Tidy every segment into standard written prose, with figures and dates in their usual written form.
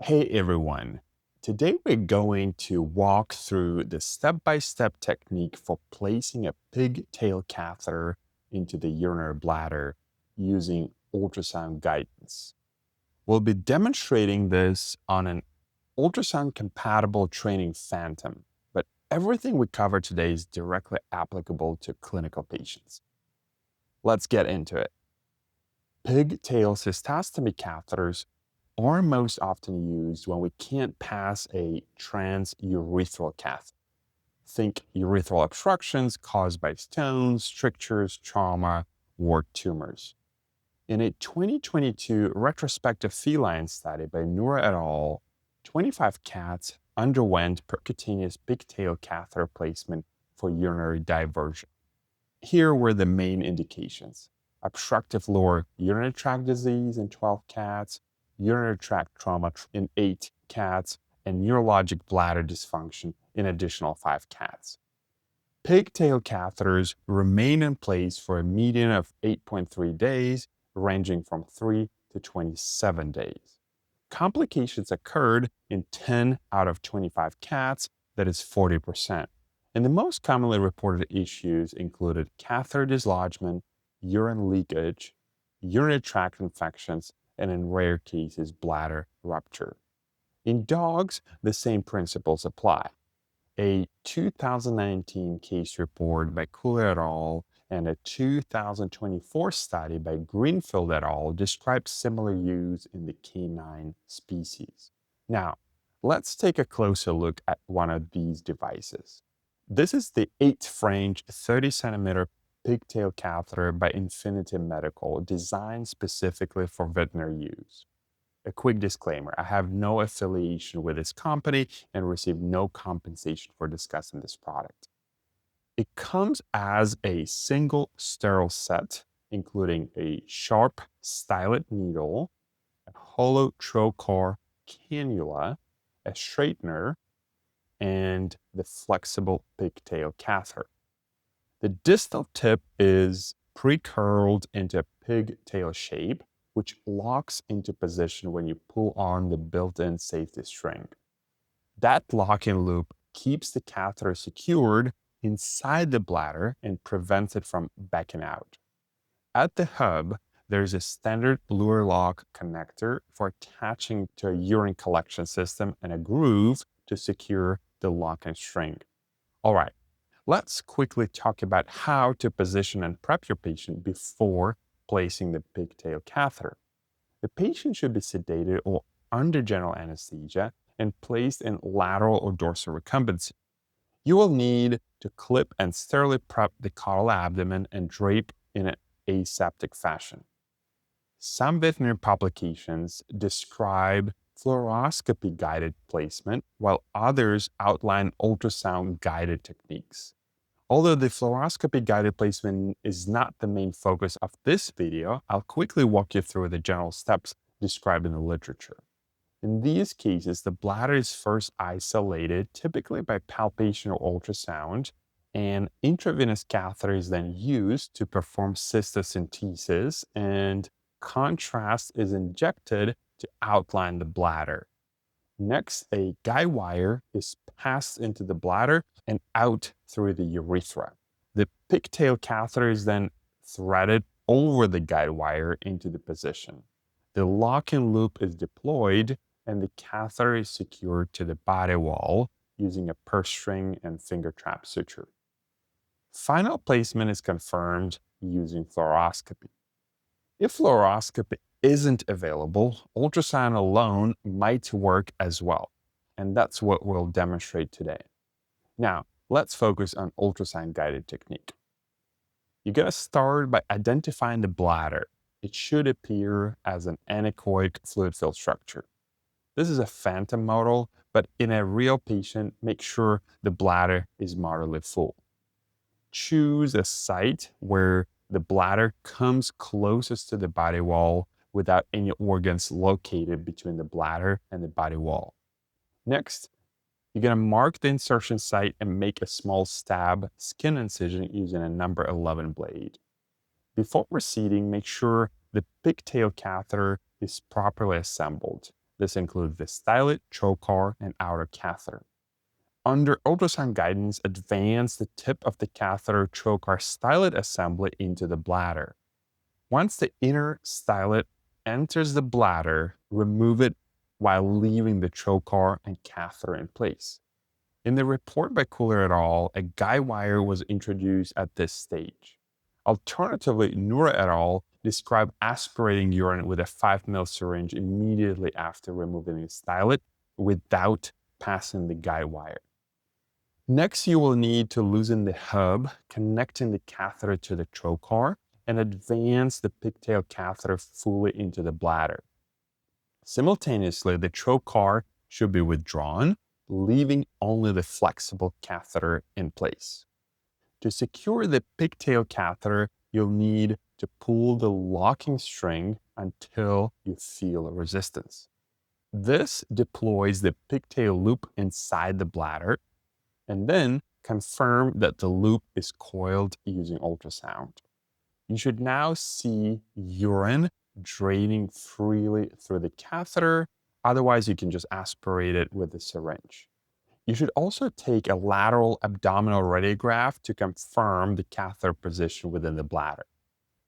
Hey everyone, today we're going to walk through the step-by-step technique for placing a pigtail catheter into the urinary bladder using ultrasound guidance. We'll be demonstrating this on an ultrasound-compatible training phantom, but everything we cover today is directly applicable to clinical patients. Let's get into it. Pigtail cystostomy catheters are most often used when we can't pass a transurethral catheter. Think urethral obstructions caused by stones, strictures, trauma, or tumors. In a 2022 retrospective feline study by Noor et al., 25 cats underwent percutaneous pigtail catheter placement for urinary diversion. Here were the main indications: obstructive lower urinary tract disease in 12 cats, urinary tract trauma in 8 cats, and neurologic bladder dysfunction in additional 5 cats. Pigtail catheters remain in place for a median of 8.3 days, ranging from 3 to 27 days. Complications occurred in 10 out of 25 cats, that is 40%. And the most commonly reported issues included catheter dislodgement, urine leakage, urinary tract infections, and in rare cases, bladder rupture. In dogs, the same principles apply. A 2019 case report by Cooler et al. And a 2024 study by Greenfield et al. Described similar use in the canine species. Now, let's take a closer look at one of these devices. This is the 8th-range 30-centimeter pigtail catheter by Infinity Medical, designed specifically for veterinary use. A quick disclaimer: I have no affiliation with this company and receive no compensation for discussing this product. It comes as a single sterile set, including a sharp stylet needle, a hollow trocar cannula, a straightener, and the flexible pigtail catheter. The distal tip is pre-curled into a pigtail shape, which locks into position when you pull on the built-in safety string. That lock-in loop keeps the catheter secured inside the bladder and prevents it from backing out. At the hub, there's a standard lure lock connector for attaching to a urine collection system and a groove to secure the lock-in string. All right, let's quickly talk about how to position and prep your patient before placing the pigtail catheter. The patient should be sedated or under general anesthesia and placed in lateral or dorsal recumbency. You will need to clip and sterilely prep the caudal abdomen and drape in an aseptic fashion. Some veterinary publications describe fluoroscopy guided placement, while others outline ultrasound guided techniques. Although the fluoroscopy guided placement is not the main focus of this video, I'll quickly walk you through the general steps described in the literature. In these cases, the bladder is first isolated, typically by palpation or ultrasound, and intravenous catheter is then used to perform cystocentesis, and contrast is injected to outline the bladder. Next, a guide wire is passed into the bladder and out through the urethra. The pigtail catheter is then threaded over the guide wire into the position. The lock-in loop is deployed and the catheter is secured to the body wall using a purse string and finger trap suture. Final placement is confirmed using fluoroscopy. If fluoroscopy isn't available, ultrasound alone might work as well, and that's what we'll demonstrate today. Now, let's focus on ultrasound-guided technique. You gotta start by identifying the bladder. It should appear as an anechoic fluid-filled structure. This is a phantom model, but in a real patient, make sure the bladder is moderately full. Choose a site where the bladder comes closest to the body wall without any organs located between the bladder and the body wall. Next, you're going to mark the insertion site and make a small stab skin incision using a number 11 blade. Before proceeding, make sure the pigtail catheter is properly assembled. This includes the stylet, trocar, and outer catheter. Under ultrasound guidance, advance the tip of the catheter trocar stylet assembly into the bladder. Once the inner stylet enters the bladder, remove it while leaving the trocar and catheter in place. In the report by Cooler et al., a guide wire was introduced at this stage. Alternatively, Nura et al. Described aspirating urine with a 5 ml syringe immediately after removing the stylet without passing the guide wire. Next, you will need to loosen the hub connecting the catheter to the trocar and advance the pigtail catheter fully into the bladder. Simultaneously, the trocar should be withdrawn, leaving only the flexible catheter in place. To secure the pigtail catheter, you'll need to pull the locking string until you feel resistance. This deploys the pigtail loop inside the bladder, and then confirm that the loop is coiled using ultrasound. You should now see urine draining freely through the catheter. Otherwise, you can just aspirate it with a syringe. You should also take a lateral abdominal radiograph to confirm the catheter position within the bladder.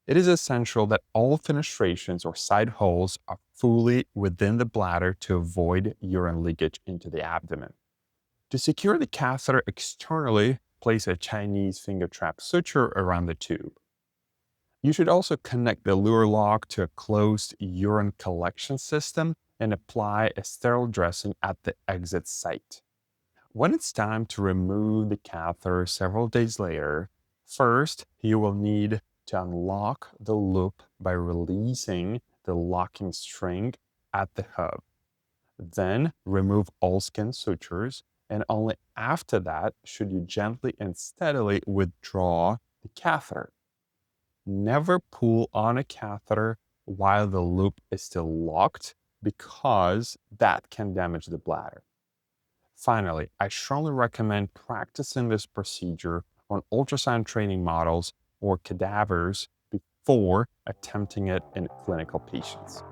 It is essential that all fenestrations or side holes are fully within the bladder to avoid urine leakage into the abdomen. To secure the catheter externally, place a Chinese finger trap suture around the tube. You should also connect the lure lock to a closed urine collection system and apply a sterile dressing at the exit site. When it's time to remove the catheter several days later, first you will need to unlock the loop by releasing the locking string at the hub. Then remove all skin sutures, and only after that should you gently and steadily withdraw the catheter. Never pull on a catheter while the loop is still locked, because that can damage the bladder. Finally, I strongly recommend practicing this procedure on ultrasound training models or cadavers before attempting it in clinical patients.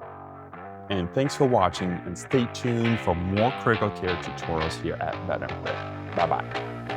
And thanks for watching, and stay tuned for more critical care tutorials here at Veterinary. Bye-bye.